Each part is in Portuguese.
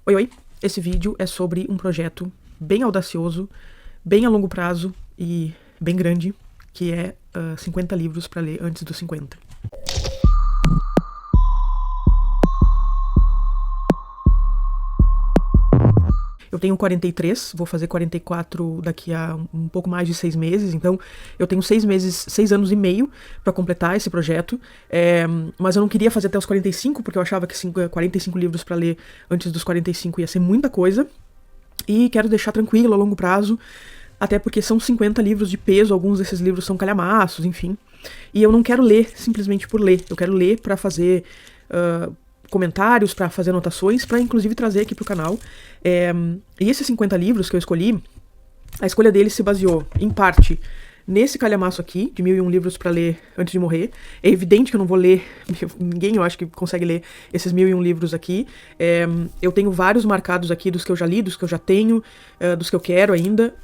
Oi, oi! Esse vídeo é sobre um projeto bem audacioso, bem a longo prazo e bem grande, que é 50 livros para ler antes dos 50. Eu tenho 43, vou fazer 44 daqui a um pouco mais de 6 meses, então eu tenho 6 anos e meio para completar esse projeto, mas eu não queria fazer até os 45, porque eu achava que 45 livros para ler antes dos 45 ia ser muita coisa, e quero deixar tranquilo a longo prazo, até porque são 50 livros de peso, alguns desses livros são calhamaços, enfim, e eu não quero ler simplesmente por ler, eu quero ler para fazer comentários, para fazer anotações, para inclusive trazer aqui pro canal. E esses 50 livros que eu escolhi, a escolha deles se baseou, em parte, nesse calhamaço aqui, de 1001 livros para ler antes de morrer. É evidente que eu não vou ler, ninguém eu acho que consegue ler esses 1001 livros aqui. Eu tenho vários marcados aqui dos que eu já li, dos que eu já tenho, dos que eu quero ainda.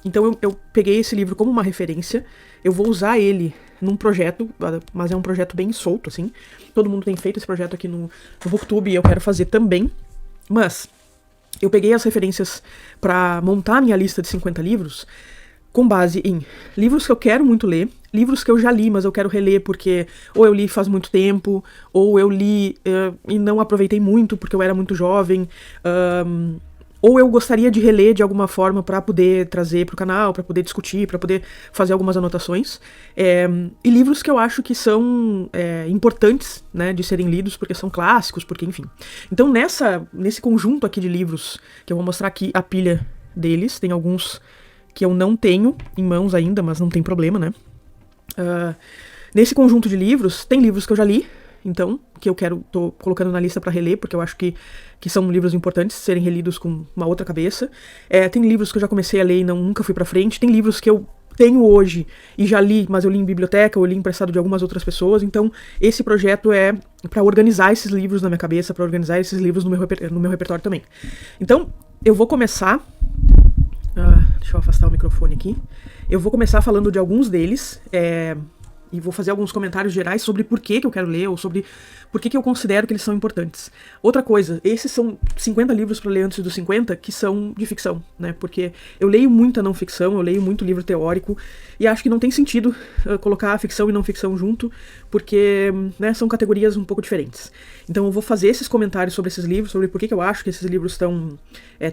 Então eu peguei esse livro como uma referência, eu vou usar ele num projeto, mas é um projeto bem solto, assim. Todo mundo tem feito esse projeto aqui no Booktube e eu quero fazer também. Mas eu peguei as referências para montar a minha lista de 50 livros com base em livros que eu quero muito ler, livros que eu já li, mas eu quero reler porque ou eu li faz muito tempo, ou eu li e não aproveitei muito porque eu era muito jovem, ou eu gostaria de reler de alguma forma para poder trazer pro canal, para poder discutir, para poder fazer algumas anotações. E livros que eu acho que são importantes, né, de serem lidos, porque são clássicos, porque enfim. Então nesse conjunto aqui de livros, que eu vou mostrar aqui a pilha deles, tem alguns que eu não tenho em mãos ainda, mas não tem problema, né? Nesse conjunto de livros, tem livros que eu já li, então, que eu tô colocando na lista para reler, porque eu acho que são livros importantes serem relidos com uma outra cabeça. Tem livros que eu já comecei a ler e nunca fui pra frente. Tem livros que eu tenho hoje e já li, mas eu li em biblioteca, ou li emprestado de algumas outras pessoas. Então, esse projeto é para organizar esses livros na minha cabeça, para organizar esses livros no meu repertório também. Então, eu vou começar... deixa eu afastar o microfone aqui. Eu vou começar falando de alguns deles, e vou fazer alguns comentários gerais sobre por que eu quero ler, ou sobre por que eu considero que eles são importantes. Outra coisa, esses são 50 livros para ler antes dos 50 que são de ficção, né? Porque eu leio muita não ficção, eu leio muito livro teórico, e acho que não tem sentido colocar ficção e não ficção junto, porque, né, são categorias um pouco diferentes. Então eu vou fazer esses comentários sobre esses livros, sobre por que eu acho que esses livros tem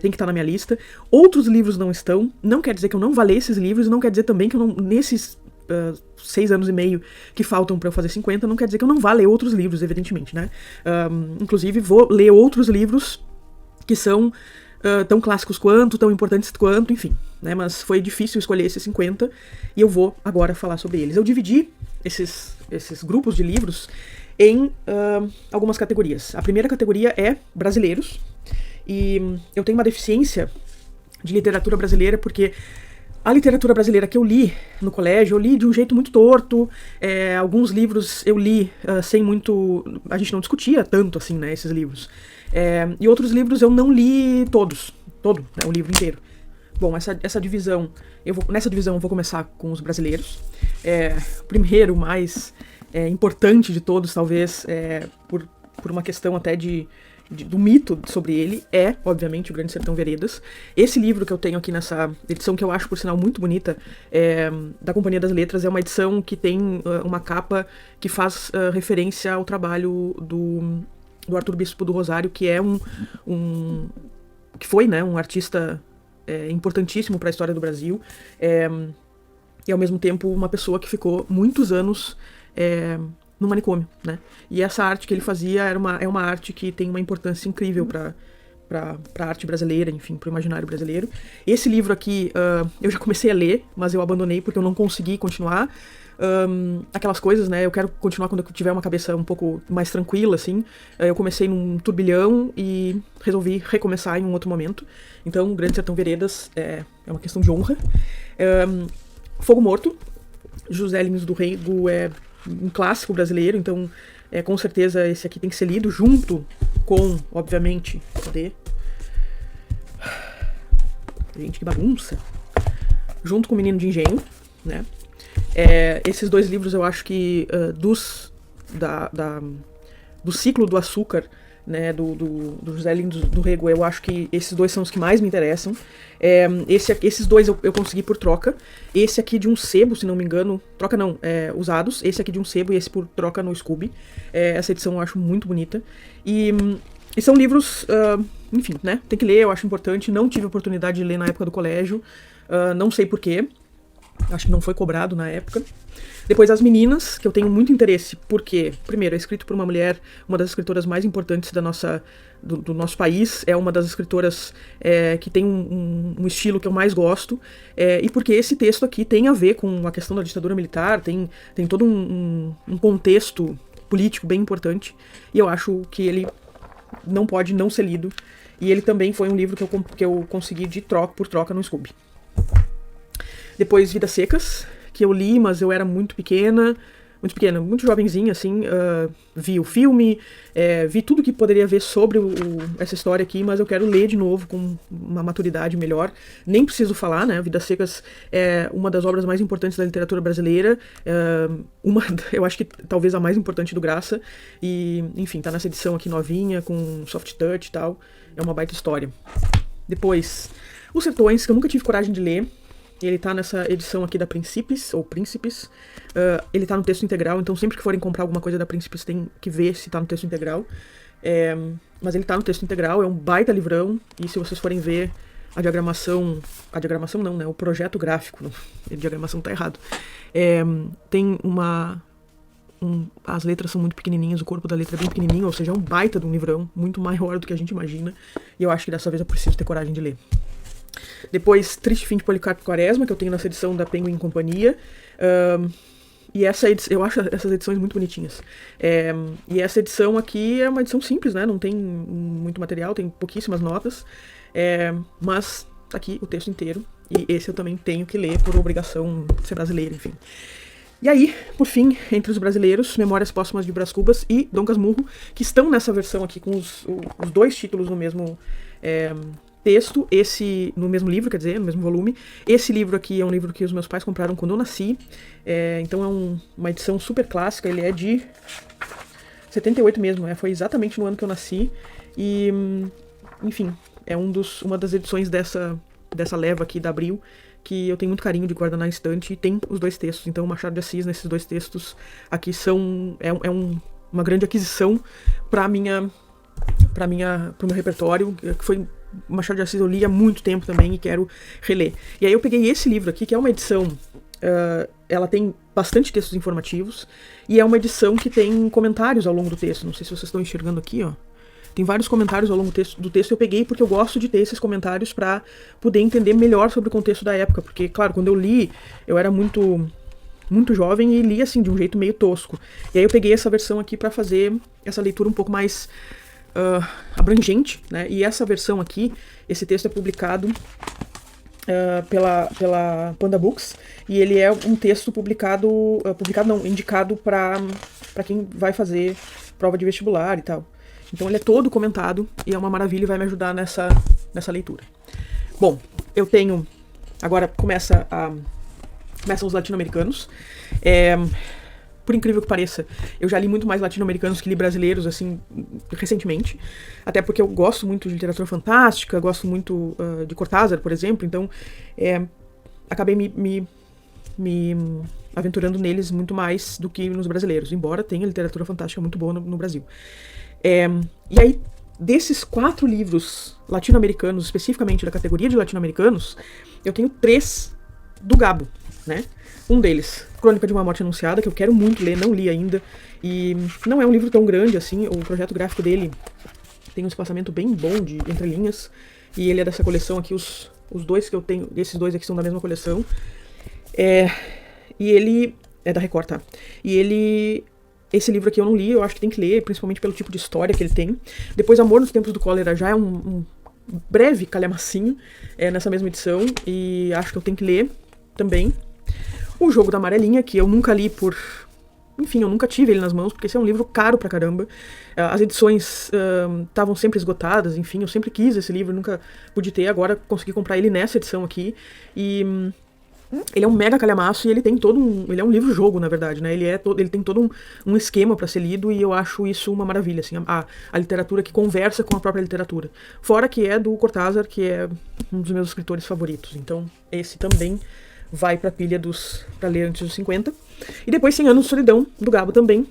que estar na minha lista. Outros livros não estão, não quer dizer que eu não vá ler esses livros, não quer dizer também que eu não, nesses 6 anos e meio que faltam para eu fazer 50, não quer dizer que eu não vá ler outros livros, evidentemente, né? Inclusive, vou ler outros livros que são tão clássicos quanto, tão importantes quanto, enfim, né? Mas foi difícil escolher esses 50 e eu vou agora falar sobre eles. Eu dividi esses grupos de livros em algumas categorias. A primeira categoria é brasileiros, e eu tenho uma deficiência de literatura brasileira porque a literatura brasileira que eu li no colégio, eu li de um jeito muito torto. Alguns livros eu li sem muito... A gente não discutia tanto, assim, né, esses livros. E outros livros eu não li todo, né, o livro inteiro. Bom, essa divisão... Nessa divisão eu vou começar com os brasileiros. O primeiro, mais importante de todos, talvez, por uma questão até do mito sobre ele, obviamente, O Grande Sertão Veredas. Esse livro que eu tenho aqui nessa edição, que eu acho, por sinal, muito bonita, da Companhia das Letras, é uma edição que tem uma capa que faz referência ao trabalho do Arthur Bispo do Rosário, que é que foi, né, um artista importantíssimo para a história do Brasil, e ao mesmo tempo uma pessoa que ficou muitos anos no manicômio, né? E essa arte que ele fazia é uma arte que tem uma importância incrível para a arte brasileira, enfim, para o imaginário brasileiro. Esse livro aqui eu já comecei a ler, mas eu abandonei porque eu não consegui continuar. Aquelas coisas, né? Eu quero continuar quando eu tiver uma cabeça um pouco mais tranquila, assim. Eu comecei num turbilhão e resolvi recomeçar em um outro momento. Então, Grande Sertão Veredas é uma questão de honra. Fogo Morto, José Lins do Rego, é um clássico brasileiro, então com certeza esse aqui tem que ser lido junto com, obviamente, cadê? Gente, que bagunça! Junto com o Menino de Engenho, né? Esses dois livros eu acho que do ciclo do açúcar né, do José Lins do Rego, eu acho que esses dois são os que mais me interessam. Esses dois eu consegui por troca. Esse aqui de um sebo, se não me engano, troca não, usados. Esse aqui de um sebo e esse por troca no Scooby. Essa edição eu acho muito bonita. E são livros, enfim, né, tem que ler, eu acho importante. Não tive oportunidade de ler na época do colégio, não sei porquê. Acho que não foi cobrado na época. Depois As Meninas, que eu tenho muito interesse, porque, primeiro, é escrito por uma mulher, uma das escritoras mais importantes do nosso país, é uma das escritoras que tem um estilo que eu mais gosto, e porque esse texto aqui tem a ver com a questão da ditadura militar, tem todo um contexto político bem importante, e eu acho que ele não pode não ser lido, e ele também foi um livro que eu consegui por troca no Scooby. Depois Vidas Secas, que eu li, mas eu era muito pequena, muito jovenzinha, assim, vi o filme, vi tudo que poderia ver sobre essa história aqui, mas eu quero ler de novo com uma maturidade melhor. Nem preciso falar, né, Vidas Secas é uma das obras mais importantes da literatura brasileira, eu acho que talvez a mais importante do Graça, e, enfim, tá nessa edição aqui novinha, com soft touch e tal, é uma baita história. Depois, Os Sertões, que eu nunca tive coragem de ler. Ele tá nessa edição aqui da Príncipes, ou Príncipes. Ele tá no texto integral, então sempre que forem comprar alguma coisa da Príncipes tem que ver se tá no texto integral. Mas ele tá no texto integral, é um baita livrão, e se vocês forem ver a diagramação não, né, o projeto gráfico, a diagramação tá errado. Tem as letras são muito pequenininhas, o corpo da letra é bem pequenininho, ou seja, é um baita de um livrão, muito maior do que a gente imagina, e eu acho que dessa vez eu preciso ter coragem de ler. Depois, Triste Fim de Policarpo Quaresma, que eu tenho nessa edição da Penguin Companhia. E eu acho essas edições muito bonitinhas. E essa edição aqui é uma edição simples, né? Não tem muito material, tem pouquíssimas notas. Mas tá aqui o texto inteiro. E esse eu também tenho que ler por obrigação de ser brasileiro, enfim. E aí, por fim, entre os brasileiros, Memórias Póstumas de Brás Cubas e Dom Casmurro, que estão nessa versão aqui com os dois títulos no mesmo texto, esse no mesmo livro, quer dizer, no mesmo volume. Esse livro aqui é um livro que os meus pais compraram quando eu nasci, então é uma edição super clássica, ele é de 78 mesmo, foi exatamente no ano que eu nasci, e enfim, é uma das edições dessa leva aqui da Abril, que eu tenho muito carinho de guardar na estante, e tem os dois textos, então Machado de Assis nesses dois textos aqui uma grande aquisição para meu repertório, que foi Machado de Assis eu li há muito tempo também e quero reler. E aí eu peguei esse livro aqui, que é uma edição, ela tem bastante textos informativos, e é uma edição que tem comentários ao longo do texto, não sei se vocês estão enxergando aqui, ó. Tem vários comentários ao longo do texto, eu peguei porque eu gosto de ter esses comentários para poder entender melhor sobre o contexto da época, porque, claro, quando eu li, eu era muito jovem e li assim, de um jeito meio tosco. E aí eu peguei essa versão aqui para fazer essa leitura um pouco mais abrangente, né? E essa versão aqui, esse texto é publicado pela Panda Books, e ele é um texto indicado para quem vai fazer prova de vestibular e tal. Então ele é todo comentado e é uma maravilha e vai me ajudar nessa leitura. Bom, eu tenho... Agora começam os latino-americanos. Por incrível que pareça, eu já li muito mais latino-americanos que li brasileiros, assim, recentemente. Até porque eu gosto muito de literatura fantástica, gosto muito de Cortázar, por exemplo. Então, acabei me aventurando neles muito mais do que nos brasileiros. Embora tenha literatura fantástica muito boa no Brasil. E aí, desses 4 livros latino-americanos, especificamente da categoria de latino-americanos, eu tenho 3 do Gabo, né? Um deles, Crônica de uma Morte Anunciada, que eu quero muito ler, não li ainda, e não é um livro tão grande assim, o projeto gráfico dele tem um espaçamento bem bom de entrelinhas, e ele é dessa coleção aqui, os dois que eu tenho, esses dois aqui são da mesma coleção, e ele é da Record, tá? E esse livro aqui eu não li, eu acho que tem que ler, principalmente pelo tipo de história que ele tem. Depois, Amor nos Tempos do Cólera já é um breve calhamacinho nessa mesma edição, e acho que eu tenho que ler também. O Jogo da Amarelinha, que eu nunca li enfim, eu nunca tive ele nas mãos, porque esse é um livro caro pra caramba. As edições estavam sempre esgotadas, enfim, eu sempre quis esse livro, nunca pude ter, agora consegui comprar ele nessa edição aqui. E Ele é um mega calhamaço e ele tem todo um... Ele é um livro-jogo, na verdade, né? Ele tem todo um esquema pra ser lido e eu acho isso uma maravilha, assim. A literatura que conversa com a própria literatura. Fora que é do Cortázar, que é um dos meus escritores favoritos. Então, esse também vai pra pilha pra ler antes dos 50. E depois 100 Anos de Solidão, do Gabo também.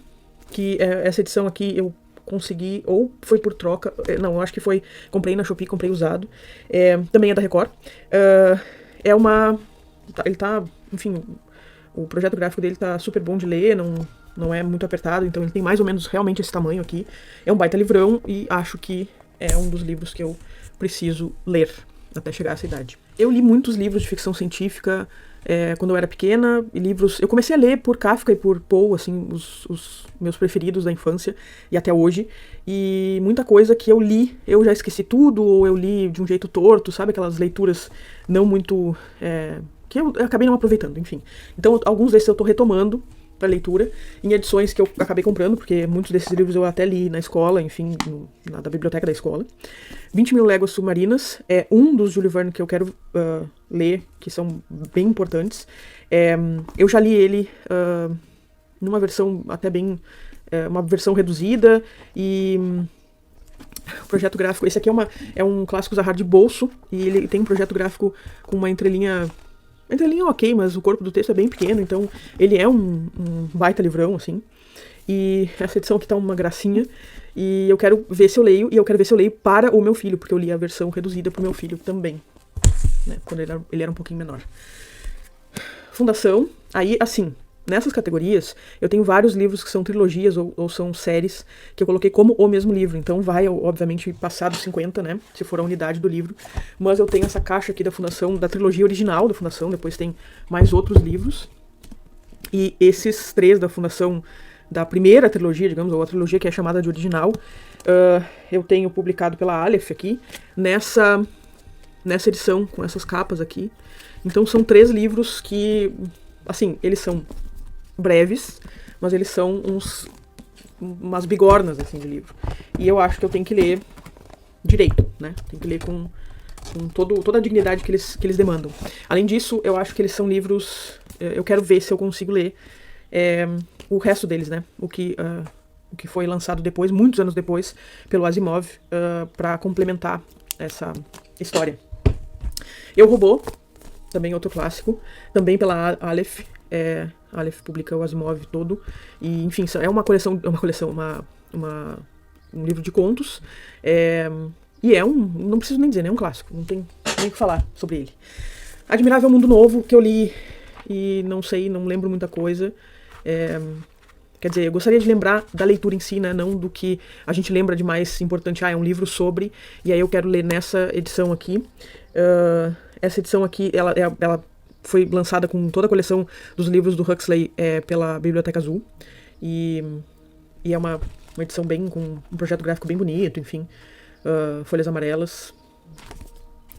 Que essa edição aqui eu consegui, ou foi por troca... Não, eu acho que foi... Comprei na Shopee, comprei usado. Também é da Record. É uma... Ele tá, enfim, o projeto gráfico dele tá super bom de ler, não é muito apertado, então ele tem mais ou menos realmente esse tamanho aqui. É um baita livrão e acho que é um dos livros que eu preciso ler até chegar a essa idade. Eu li muitos livros de ficção científica quando eu era pequena, e livros... Eu comecei a ler por Kafka e por Poe, assim, os meus preferidos da infância e até hoje, e muita coisa que eu li, eu já esqueci tudo, ou eu li de um jeito torto, sabe? Aquelas leituras não muito... que eu acabei não aproveitando, enfim. Então, alguns desses eu tô retomando pra leitura, em edições que eu acabei comprando, porque muitos desses livros eu até li na escola, enfim, da biblioteca da escola. 20.000 Léguas Submarinas é um dos Jules Verne que eu quero ler, que são bem importantes. Eu já li ele numa versão até bem... uma versão reduzida, e... o projeto gráfico, esse aqui é um clássico Zahar de bolso, e ele tem um projeto gráfico com uma entrelinha ok, mas o corpo do texto é bem pequeno, então ele é um baita livrão, assim. E essa edição aqui tá uma gracinha, e eu quero ver se eu leio, e eu quero ver se eu leio para o meu filho, porque eu li a versão reduzida pro meu filho também, né, quando ele era um pouquinho menor. Fundação, aí, assim... Nessas categorias, eu tenho vários livros que são trilogias ou são séries que eu coloquei como o mesmo livro. Então vai, obviamente, passar dos 50, né? Se for a unidade do livro. Mas eu tenho essa caixa aqui da Fundação, da trilogia original da Fundação. Depois tem mais outros livros. E esses 3 da Fundação, da primeira trilogia, digamos, ou a trilogia que é chamada de original, eu tenho publicado pela Aleph aqui, nessa edição, com essas capas aqui. Então são 3 livros que, assim, eles são... breves, mas eles são umas bigornas, assim, de livro. E eu acho que eu tenho que ler direito, né? Tem que ler com toda a dignidade que eles demandam. Além disso, eu acho que eles são livros... eu quero ver se eu consigo ler o resto deles, né? O que foi lançado depois, muitos anos depois, pelo Asimov, para complementar essa história. Eu, Robô, também outro clássico, também pela Aleph. A Aleph publica o Asimov todo, e enfim, é um livro de contos, e não preciso nem dizer, é um clássico, não tem nem o que falar sobre ele. Admirável Mundo Novo, que eu li e não lembro muita coisa, quer dizer, eu gostaria de lembrar da leitura em si, né, não do que a gente lembra de mais importante, é um livro sobre, e aí eu quero ler nessa edição aqui. Essa edição aqui, ela foi lançada com toda a coleção dos livros do Huxley pela Biblioteca Azul. E é uma edição com um projeto gráfico bem bonito, enfim. Folhas amarelas.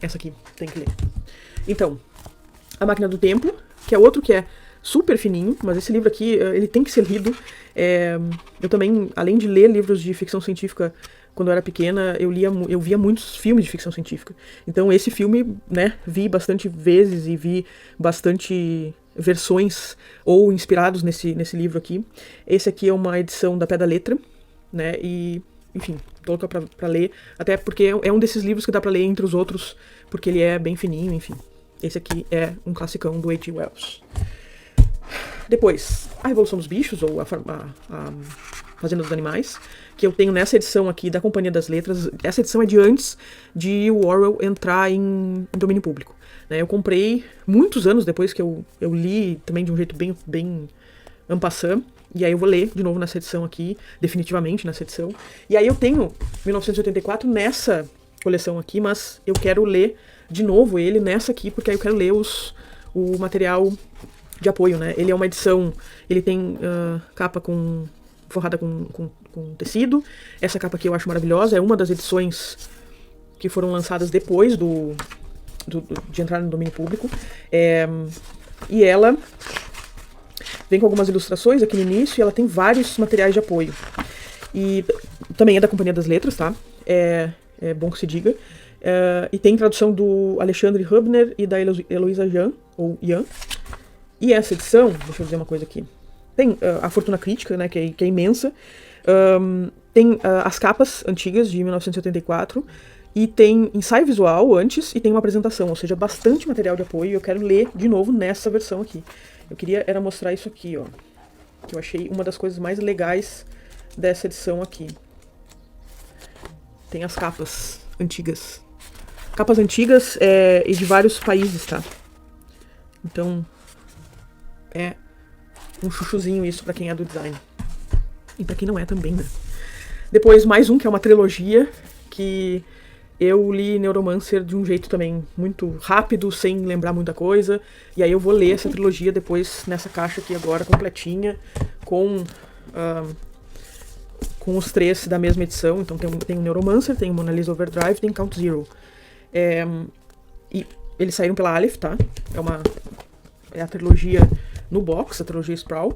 Essa aqui, tem que ler. Então, A Máquina do Tempo, que é outro que é super fininho, mas esse livro aqui, ele tem que ser lido. Eu também, além de ler livros de ficção científica quando eu era pequena, eu via muitos filmes de ficção científica. Então esse filme, né, vi bastante vezes e vi bastante versões ou inspirados nesse livro aqui. Esse aqui é uma edição da Pé da Letra, né, e, enfim, tô louca pra ler, até porque é um desses livros que dá pra ler entre os outros, porque ele é bem fininho, enfim. Esse aqui é um classicão do H.G. Wells. Depois, A Revolução dos Bichos, ou a Fazenda dos Animais, que eu tenho nessa edição aqui da Companhia das Letras. Essa edição é de antes de o Orwell entrar em domínio público, né? Eu comprei muitos anos depois que eu li também de um jeito bem en passant, e aí eu vou ler de novo nessa edição aqui, definitivamente nessa edição. E aí eu tenho 1984 nessa coleção aqui, mas eu quero ler de novo ele nessa aqui, porque aí eu quero ler o material de apoio, né? Ele é uma edição, ele tem capa forrada com tecido. Essa capa aqui eu acho maravilhosa, é uma das edições que foram lançadas depois de entrar no domínio público. E ela vem com algumas ilustrações aqui no início, e ela tem vários materiais de apoio. E também é da Companhia das Letras, tá? É bom que se diga. E tem tradução do Alexandre Hübner e da Heloísa Jan, ou Ian. E essa edição, deixa eu dizer uma coisa aqui, tem a Fortuna Crítica, né, que é imensa, tem as capas antigas de 1984, e tem ensaio visual antes e tem uma apresentação, ou seja, bastante material de apoio, e eu quero ler de novo nessa versão aqui. Eu queria era mostrar isso aqui, ó, que eu achei uma das coisas mais legais dessa edição aqui. Tem as capas antigas. Capas antigas e de vários países, tá? Então, é um chuchuzinho isso pra quem é do design. E pra quem não é também, né? Depois, mais um, que é uma trilogia, que eu li Neuromancer de um jeito também muito rápido, sem lembrar muita coisa. E aí eu vou ler essa trilogia depois nessa caixa aqui agora, completinha, com os 3 da mesma edição. Então tem o Neuromancer, tem o Mona Lisa Overdrive, tem Count Zero. E eles saíram pela Aleph, tá? É a trilogia no box, a trilogia Sprawl.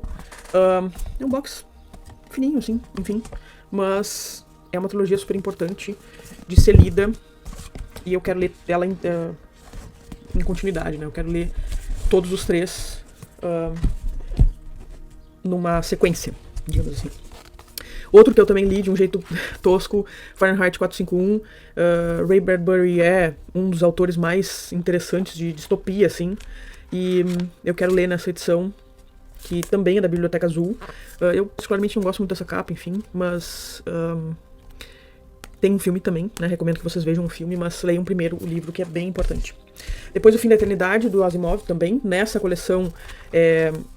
É um box fininho, assim, enfim. Mas é uma trilogia super importante de ser lida. E eu quero ler ela em continuidade, né? Eu quero ler todos os 3 numa sequência, digamos assim. Outro que eu também li de um jeito tosco, Fahrenheit 451. Ray Bradbury é um dos autores mais interessantes de distopia, assim. E eu quero ler nessa edição, que também é da Biblioteca Azul. Eu particularmente não gosto muito dessa capa, enfim, mas tem um filme também, né? Recomendo que vocês vejam o filme, mas leiam primeiro o livro, que é bem importante. Depois O Fim da Eternidade, do Asimov, também, nessa coleção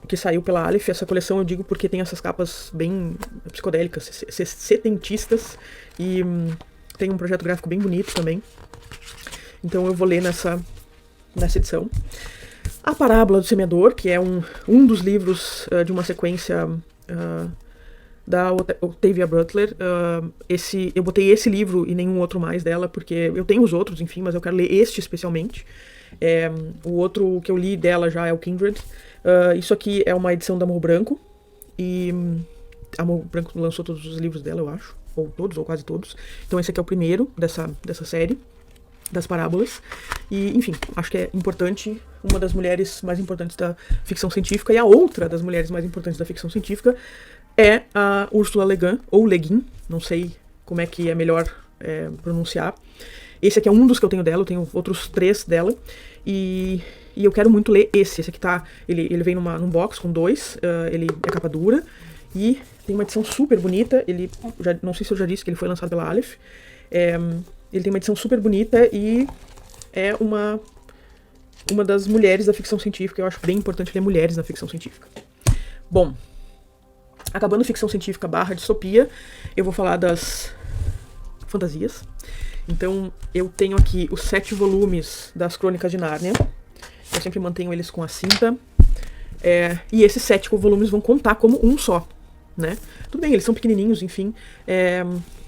que saiu pela Aleph. Essa coleção eu digo porque tem essas capas bem psicodélicas, setentistas, e tem um projeto gráfico bem bonito também. Então eu vou ler nessa edição. A Parábola do Semeador, que é um dos livros de uma sequência da Octavia Butler. Eu botei esse livro e nenhum outro mais dela, porque eu tenho os outros, enfim, mas eu quero ler este especialmente. O outro que eu li dela já é o Kindred. Isso aqui é uma edição da Morro Branco, e a Morro Branco lançou todos os livros dela, eu acho, ou todos, ou quase todos. Então esse aqui é o primeiro dessa série, das parábolas. E, enfim, acho que é importante, uma das mulheres mais importantes da ficção científica, e a outra das mulheres mais importantes da ficção científica é a Ursula Le Guin, ou Le Guin, não sei como é que é melhor pronunciar. Esse aqui é um dos que eu tenho dela, eu tenho outros 3 dela, e eu quero muito ler esse. Esse aqui tá, ele vem num box com 2, ele é capa dura, e tem uma edição super bonita. Não sei se eu já disse que ele foi lançado pela Aleph. Ele tem uma edição super bonita e é uma das mulheres da ficção científica. Eu acho bem importante ler mulheres na ficção científica. Bom, acabando ficção científica / distopia, eu vou falar das fantasias. Então, eu tenho aqui os 7 volumes das Crônicas de Nárnia. Eu sempre mantenho eles com a cinta. E esses 7 volumes vão contar como um só, né? Tudo bem, eles são pequenininhos, enfim.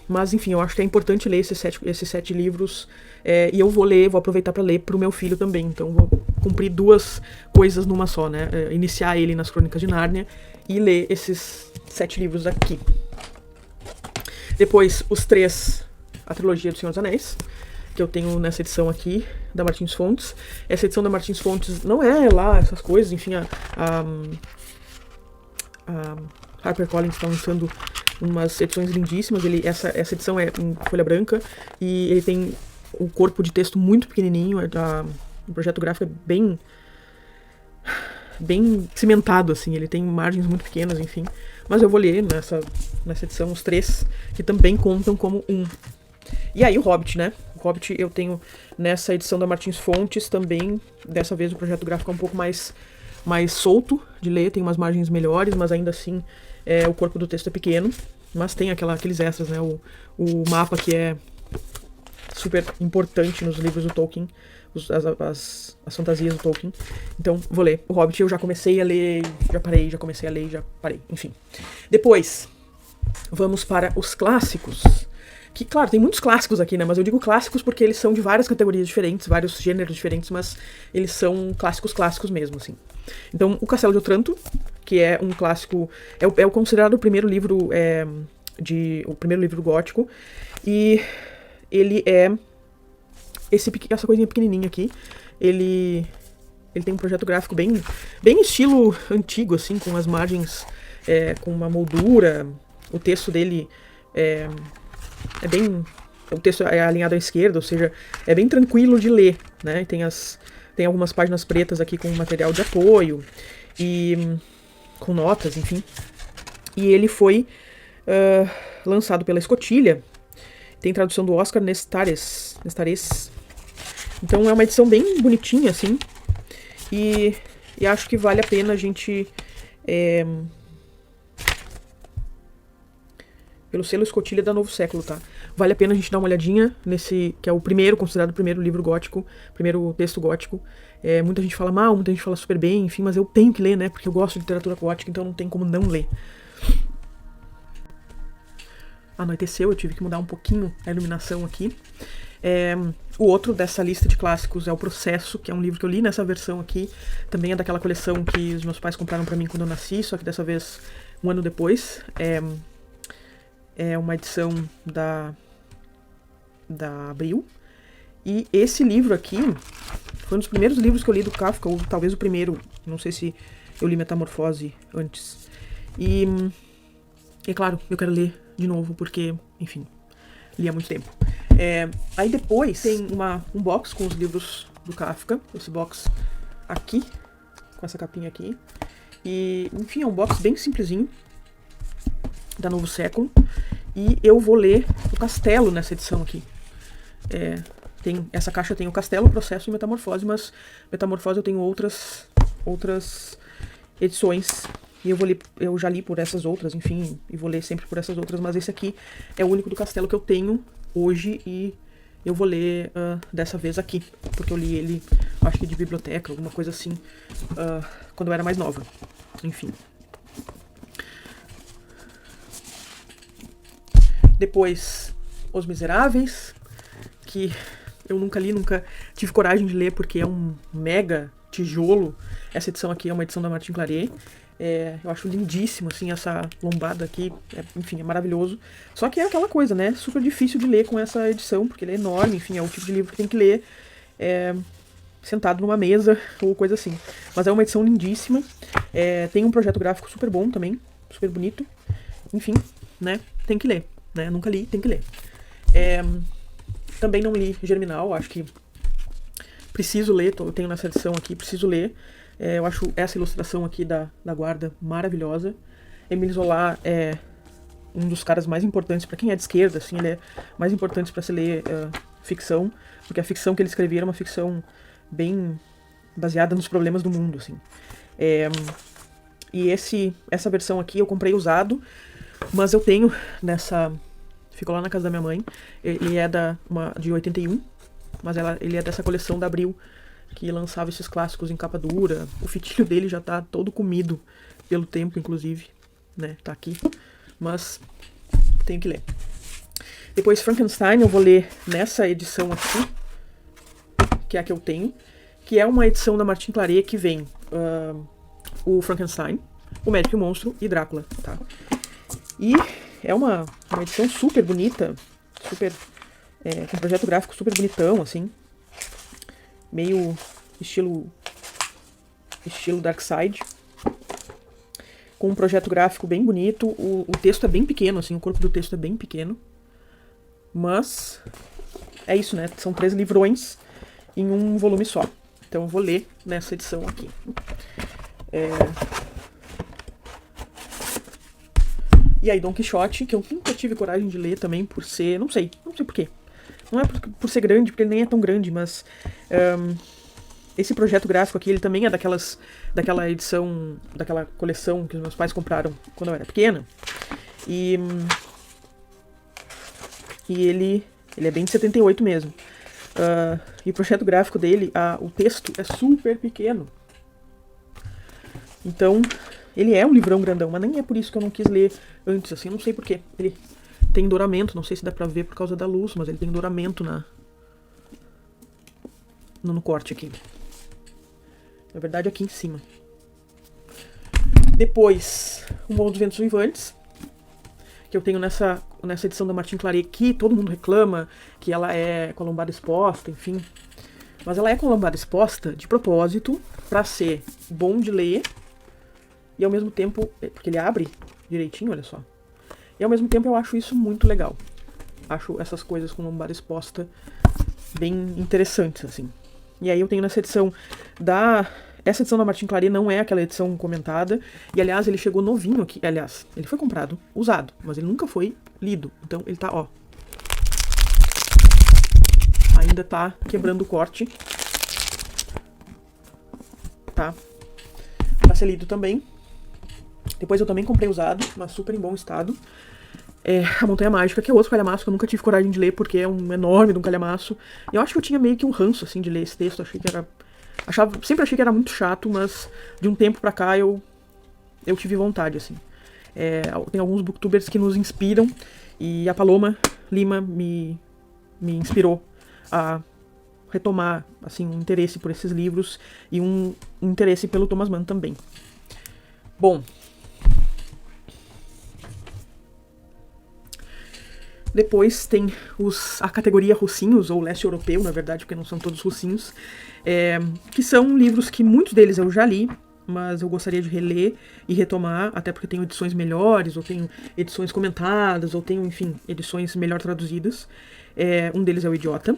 Mas, enfim, eu acho que é importante ler esses 7 livros. E eu vou aproveitar para ler pro meu filho também. Então, vou cumprir 2 coisas numa só, né? Iniciar ele nas Crônicas de Nárnia e ler esses 7 livros aqui. Depois, os 3, a trilogia do Senhor dos Anéis, que eu tenho nessa edição aqui, da Martins Fontes. Essa edição da Martins Fontes não é lá essas coisas, enfim, a HarperCollins está lançando umas edições lindíssimas. Essa edição é em folha branca, e ele tem o corpo de texto muito pequenininho. O projeto gráfico é bem cimentado, assim, ele tem margens muito pequenas, enfim. Mas eu vou ler nessa edição os 3, que também contam como um. E aí o Hobbit, né? O Hobbit eu tenho nessa edição da Martins Fontes também. Dessa vez o projeto gráfico é um pouco mais solto de ler, tem umas margens melhores, mas ainda assim o corpo do texto é pequeno. Mas tem aqueles extras, né? O mapa, que é super importante nos livros do Tolkien, as fantasias do Tolkien. Então, vou ler. O Hobbit eu já comecei a ler, já parei, já comecei a ler, já parei. Enfim. Depois, vamos para os clássicos. Que, claro, tem muitos clássicos aqui, né? Mas eu digo clássicos porque eles são de várias categorias diferentes, vários gêneros diferentes, mas eles são clássicos mesmo, assim. Então, O Castelo de Otranto, que é um clássico, é o considerado o primeiro livro gótico, e ele é essa coisinha pequenininha aqui. Ele Ele tem um projeto gráfico bem estilo antigo, assim, com as margens com uma moldura. O texto dele é bem... O texto é alinhado à esquerda, ou seja, é bem tranquilo de ler, né? Tem algumas páginas pretas aqui com material de apoio e com notas, enfim. E ele foi lançado pela Escotilha. Tem tradução do Oscar Nestares. Então é uma edição bem bonitinha, assim. E acho que vale a pena a gente... pelo selo Escotilha da Novo Século, tá? Vale a pena a gente dar uma olhadinha nesse, que é o primeiro, considerado o primeiro livro gótico, primeiro texto gótico. Muita gente fala mal, muita gente fala super bem, enfim, mas eu tenho que ler, né? Porque eu gosto de literatura gótica, então não tem como não ler. Anoiteceu, eu tive que mudar um pouquinho a iluminação aqui. O outro dessa lista de clássicos é O Processo, que é um livro que eu li nessa versão aqui. Também é daquela coleção que os meus pais compraram pra mim quando eu nasci, só que dessa vez um ano depois. É uma edição da Abril. E esse livro aqui foi um dos primeiros livros que eu li do Kafka, ou talvez o primeiro. Não sei se eu li Metamorfose antes. E claro, eu quero ler de novo, porque, enfim, li há muito tempo. Aí depois tem um box com os livros do Kafka. Esse box aqui, com essa capinha aqui. E, enfim, é um box bem simplesinho, da Novo Século. E eu vou ler o Castelo nessa edição aqui. Essa caixa tem o Castelo, o Processo e Metamorfose, mas Metamorfose eu tenho outras edições. E eu já li por essas outras, enfim, e vou ler sempre por essas outras, mas esse aqui é o único do Castelo que eu tenho hoje e eu vou ler dessa vez aqui, porque eu li ele, acho que de biblioteca, alguma coisa assim, quando eu era mais nova. Enfim. Depois, Os Miseráveis, que eu nunca li, nunca tive coragem de ler, porque é um mega tijolo. Essa edição aqui é uma edição da Martin Claret. Eu acho lindíssimo, assim, essa lombada aqui, enfim, é maravilhoso. Só que é aquela coisa, né, super difícil de ler com essa edição, porque ele é enorme, enfim, é o tipo de livro que tem que ler sentado numa mesa ou coisa assim. Mas é uma edição lindíssima, tem um projeto gráfico super bom também, super bonito, enfim, né, tem que ler, né, nunca li, tem que ler. Também não li Germinal, acho que preciso ler, eu tenho nessa edição aqui, preciso ler. Eu acho essa ilustração aqui da Guarda maravilhosa. Émile Zola é um dos caras mais importantes, para quem é de esquerda, assim, ele é mais importante para se ler ficção, porque a ficção que ele escrevia era uma ficção bem baseada nos problemas do mundo, assim. E essa versão aqui eu comprei usado, mas eu tenho ficou lá na casa da minha mãe. Ele é de 81, mas ele é dessa coleção da Abril, que lançava esses clássicos em capa dura. O fitilho dele já tá todo comido pelo tempo, inclusive, né, tá aqui, mas tenho que ler. Depois Frankenstein eu vou ler nessa edição aqui, que é a que eu tenho, que é uma edição da Martin Claret que vem o Frankenstein, o Médico e o Monstro e Drácula, tá? E é uma edição super bonita, com um projeto gráfico super bonitão, assim, meio estilo Darkseid, com um projeto gráfico bem bonito. O texto é bem pequeno, assim, o corpo do texto é bem pequeno, mas é isso, né? São 3 livrões em um volume só. Então eu vou ler nessa edição aqui. E aí Don Quixote, que eu nunca tive coragem de ler também por ser, não sei por quê. Não é por ser grande, porque ele nem é tão grande, mas esse projeto gráfico aqui, ele também é daquela edição, daquela coleção que os meus pais compraram quando eu era pequena. E ele é bem de 78 mesmo. E o projeto gráfico dele, o texto é super pequeno. Então, ele é um livrão grandão, mas nem é por isso que eu não quis ler antes, assim, não sei porquê. Ele tem douramento, não sei se dá pra ver por causa da luz, mas ele tem douramento no corte aqui. Na verdade, aqui em cima. Depois, O Morro dos Ventos Uivantes, que eu tenho nessa edição da Martin Claret, que todo mundo reclama, que ela é com a lombada exposta, enfim. Mas ela é com lombada exposta de propósito pra ser bom de ler e ao mesmo tempo, porque ele abre direitinho, olha só. E ao mesmo tempo eu acho isso muito legal. Acho essas coisas com lombada exposta bem interessantes, assim. E aí eu tenho nessa edição essa edição da Martin Claret não é aquela edição comentada. E, aliás, ele chegou novinho aqui. Aliás, ele foi comprado usado, mas ele nunca foi lido. Então, ele tá, ó. Ainda tá quebrando o corte. Tá? Pra ser lido também. Depois eu também comprei usado, mas super em bom estado. A Montanha Mágica, que é outro calhamaço que eu nunca tive coragem de ler, porque é um enorme de um calhamaço. E eu acho que eu tinha meio que um ranço, assim, de ler esse texto. Sempre achei que era muito chato, mas de um tempo pra cá eu tive vontade, assim. Tem alguns booktubers que nos inspiram, e a Paloma Lima me inspirou a retomar, assim, um interesse por esses livros e um interesse pelo Thomas Mann também. Bom, depois tem a categoria russinhos, ou leste europeu, na verdade, porque não são todos russinhos, que são livros que muitos deles eu já li, mas eu gostaria de reler e retomar, até porque tenho edições melhores, ou tenho edições comentadas, ou tenho, enfim, edições melhor traduzidas. Um deles é O Idiota,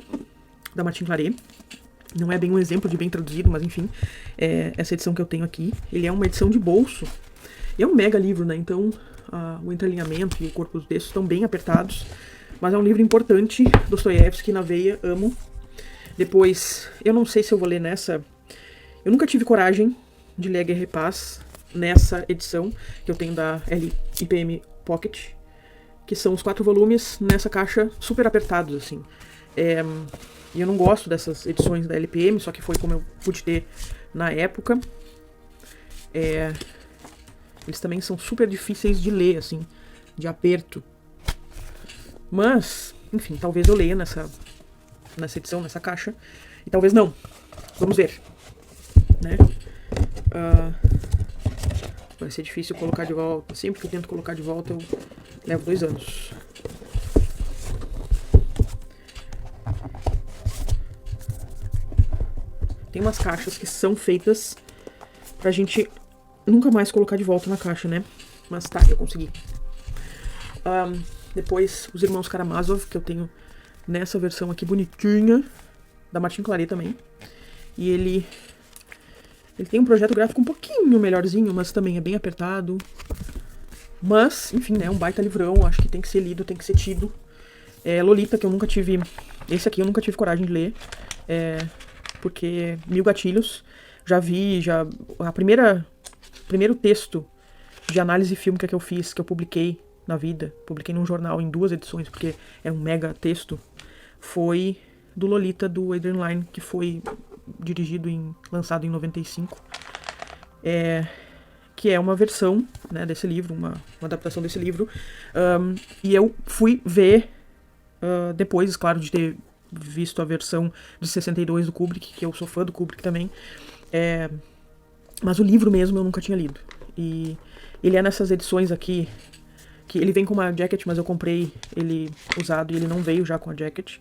da Martin Claret. Não é bem um exemplo de bem traduzido, mas enfim, essa edição que eu tenho aqui. Ele é uma edição de bolso. E é um mega livro, né? Então o entrelinhamento e o corpo dos textos estão bem apertados. Mas é um livro importante, Dostoiévski na veia, amo. Depois, eu não sei se eu vou ler nessa... Eu nunca tive coragem de ler Guerra e Paz nessa edição, que eu tenho da LIPM Pocket, que são os 4 volumes nessa caixa super apertados, assim. E eu não gosto dessas edições da LPM, só que foi como eu pude ter na época. Eles também são super difíceis de ler, assim, de aperto. Mas, enfim, talvez eu leia nessa edição, nessa caixa. E talvez não. Vamos ver. Né? Vai ser difícil colocar de volta. Sempre que eu tento colocar de volta, eu levo 2 anos. Tem umas caixas que são feitas pra gente nunca mais colocar de volta na caixa, né? Mas tá, eu consegui. Depois, Os Irmãos Karamazov, que eu tenho nessa versão aqui bonitinha, da Martin Claret também. E ele tem um projeto gráfico um pouquinho melhorzinho, mas também é bem apertado. Mas, enfim, né, um baita livrão, acho que tem que ser lido, tem que ser tido. Lolita, que eu nunca tive... Esse aqui eu nunca tive coragem de ler, porque 1000 gatilhos. Já vi, primeiro texto de análise fílmica que eu fiz, que eu publiquei na vida, publiquei num jornal em 2 edições, porque é um mega texto, foi do Lolita, do Adrian Lyne, que foi lançado em 95, que é uma versão, né, desse livro, uma adaptação desse livro, e eu fui ver, depois, claro, de ter visto a versão de 62 do Kubrick, que eu sou fã do Kubrick também, mas o livro mesmo eu nunca tinha lido. E ele é nessas edições aqui, que ele vem com uma jacket, mas eu comprei ele usado e ele não veio já com a jacket,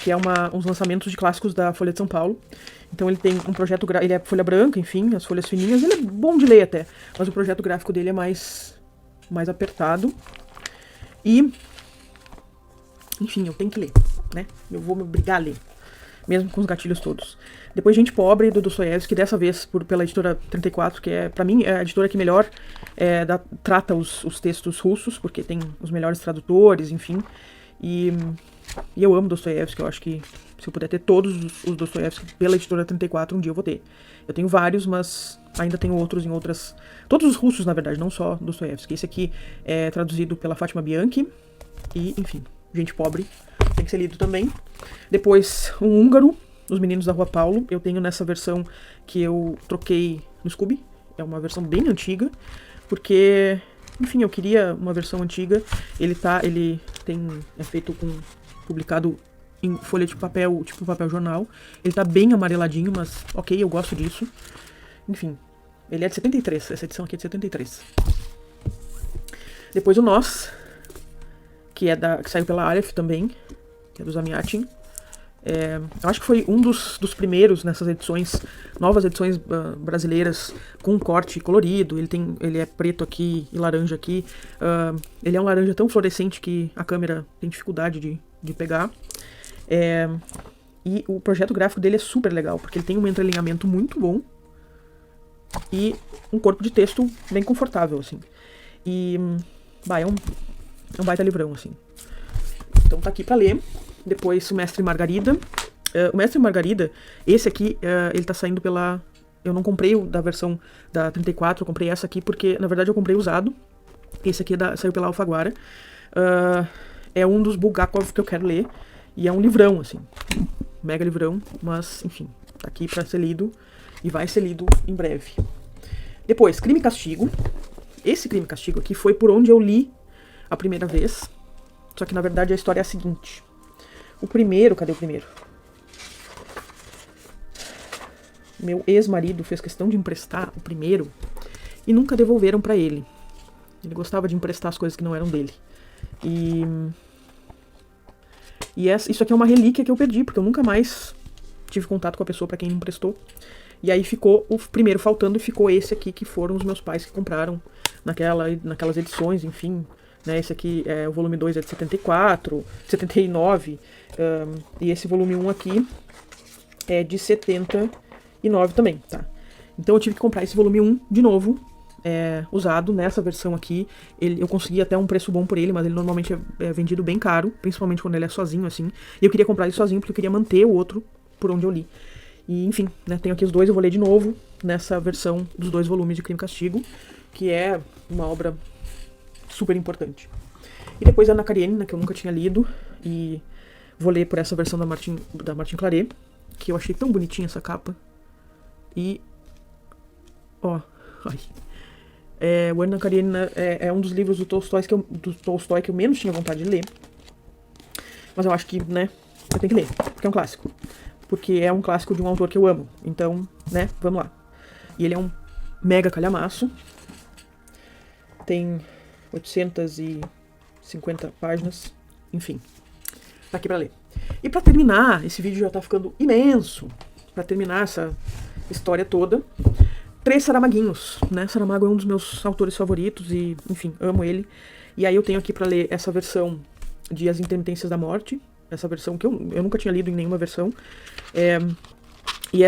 que é uns lançamentos de clássicos da Folha de São Paulo. Então ele tem um projeto gráfico, ele é folha branca, enfim, as folhas fininhas, ele é bom de ler até, mas o projeto gráfico dele é mais apertado. E, enfim, eu tenho que ler, né? Eu vou me obrigar a ler, mesmo com os gatilhos todos. Depois Gente Pobre, do Dostoiévski, dessa vez pela editora 34, que pra mim é a editora que melhor trata os textos russos, porque tem os melhores tradutores, enfim. E eu amo Dostoiévski, eu acho que se eu puder ter todos os Dostoiévski pela editora 34, um dia eu vou ter. Eu tenho vários, mas ainda tenho outros em outras... Todos os russos, na verdade, não só Dostoiévski. Esse aqui é traduzido pela Fátima Bianchi, e, enfim, Gente Pobre tem que ser lido também. Depois, um húngaro, Os Meninos da Rua Paulo. Eu tenho nessa versão que eu troquei no Scooby. É uma versão bem antiga, porque, enfim, eu queria uma versão antiga. Ele é feito publicado em folha de papel, tipo papel jornal. Ele tá bem amareladinho, mas ok, eu gosto disso. Enfim, ele é de 73, essa edição aqui é de 73. Depois o Nós, que saiu pela Aleph também, que é do Zamiatin. Eu acho que foi um dos primeiros nessas edições, novas edições brasileiras, com um corte colorido. Ele é preto aqui e laranja aqui. Ele é um laranja tão fluorescente que a câmera tem dificuldade de pegar. E o projeto gráfico dele é super legal, porque ele tem um entrelinhamento muito bom e um corpo de texto bem confortável, assim. E, é um baita livrão, assim. Então tá aqui pra ler. Depois o Mestre e Margarida. O Mestre e Margarida, esse aqui, ele tá saindo pela... Eu não comprei o da versão da 34, eu comprei essa aqui porque, na verdade, eu comprei usado. Esse aqui saiu pela Alfaguara. É um dos Bulgakov que eu quero ler. E é um livrão, assim. Mega livrão, mas, enfim, tá aqui pra ser lido. E vai ser lido em breve. Depois, Crime e Castigo. Esse Crime e Castigo aqui foi por onde eu li a primeira vez. Só que, na verdade, a história é a seguinte. Cadê o primeiro? Meu ex-marido fez questão de emprestar o primeiro e nunca devolveram pra ele. Ele gostava de emprestar as coisas que não eram dele. Isso aqui é uma relíquia que eu perdi, porque eu nunca mais tive contato com a pessoa pra quem me emprestou. E aí ficou o primeiro faltando e ficou esse aqui, que foram os meus pais que compraram naquelas edições, enfim. Né, esse aqui, o volume 2 é de 74, 79, e esse volume 1 aqui é de 79 também, tá? Então eu tive que comprar esse volume 1 de novo, usado nessa versão aqui. Eu consegui até um preço bom por ele, mas ele normalmente é vendido bem caro, principalmente quando ele é sozinho, assim. E eu queria comprar ele sozinho porque eu queria manter o outro por onde eu li. E enfim, né, tenho aqui os dois, eu vou ler de novo nessa versão dos 2 volumes de Crime e Castigo, que é uma obra super importante. E depois a Ana Karenina, que eu nunca tinha lido, e vou ler por essa versão da Martin Claret, que eu achei tão bonitinha essa capa. E o Ana Karenina é um dos livros do Tolstói que eu menos tinha vontade de ler. Mas eu acho que, né, eu tenho que ler, porque é um clássico. Porque é um clássico de um autor que eu amo. Então, né, vamos lá. E ele é um mega calhamaço. Tem 850 páginas, enfim, tá aqui pra ler. E pra terminar, esse vídeo já tá ficando imenso, pra terminar essa história toda, 3 Saramaguinhos, né? Saramago é um dos meus autores favoritos e, enfim, amo ele. E aí eu tenho aqui pra ler essa versão de As Intermitências da Morte, essa versão que eu nunca tinha lido em nenhuma versão. E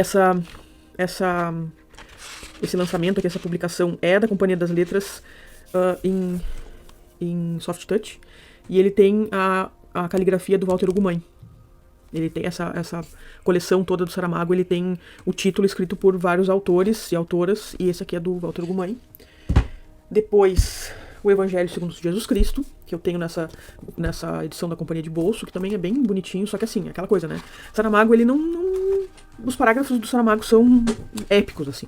esse lançamento aqui, essa publicação é da Companhia das Letras, em soft touch, e ele tem a caligrafia do Walter Ugumãe. Ele tem essa coleção toda do Saramago, ele tem o título escrito por vários autores e autoras, e esse aqui é do Walter Ugumãe. Depois, o Evangelho segundo Jesus Cristo, que eu tenho nessa edição da Companhia de Bolso, que também é bem bonitinho, só que assim, aquela coisa, né? Saramago, ele os parágrafos do Saramago são épicos, assim.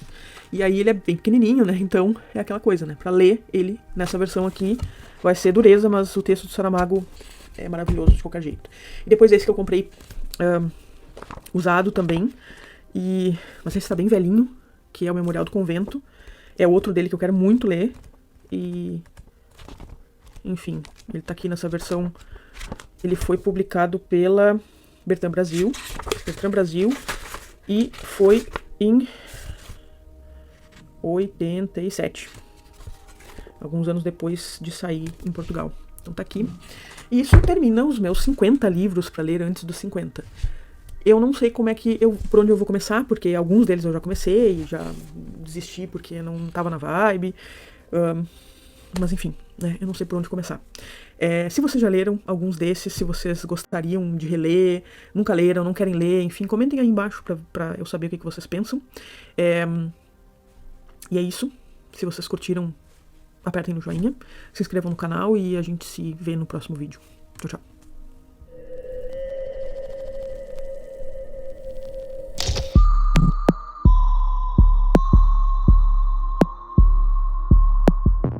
E aí ele é bem pequenininho, né? Então é aquela coisa, né? Pra ler ele nessa versão aqui vai ser dureza, mas o texto do Saramago é maravilhoso de qualquer jeito. E depois esse que eu comprei usado também. Mas esse tá bem velhinho, que é o Memorial do Convento. É outro dele que eu quero muito ler. Enfim, ele tá aqui nessa versão. Ele foi publicado pela Bertrand Brasil. E foi em 87. Alguns anos depois de sair em Portugal. Então tá aqui. E isso termina os meus 50 livros para ler antes dos 50. Eu não sei por onde eu vou começar, porque alguns deles eu já comecei, já desisti porque não tava na vibe. Mas enfim, né, eu não sei por onde começar. Se vocês já leram alguns desses, se vocês gostariam de reler, nunca leram, não querem ler, enfim, comentem aí embaixo pra eu saber o que vocês pensam. E é isso. Se vocês curtiram, apertem no joinha, se inscrevam no canal e a gente se vê no próximo vídeo. Tchau, tchau.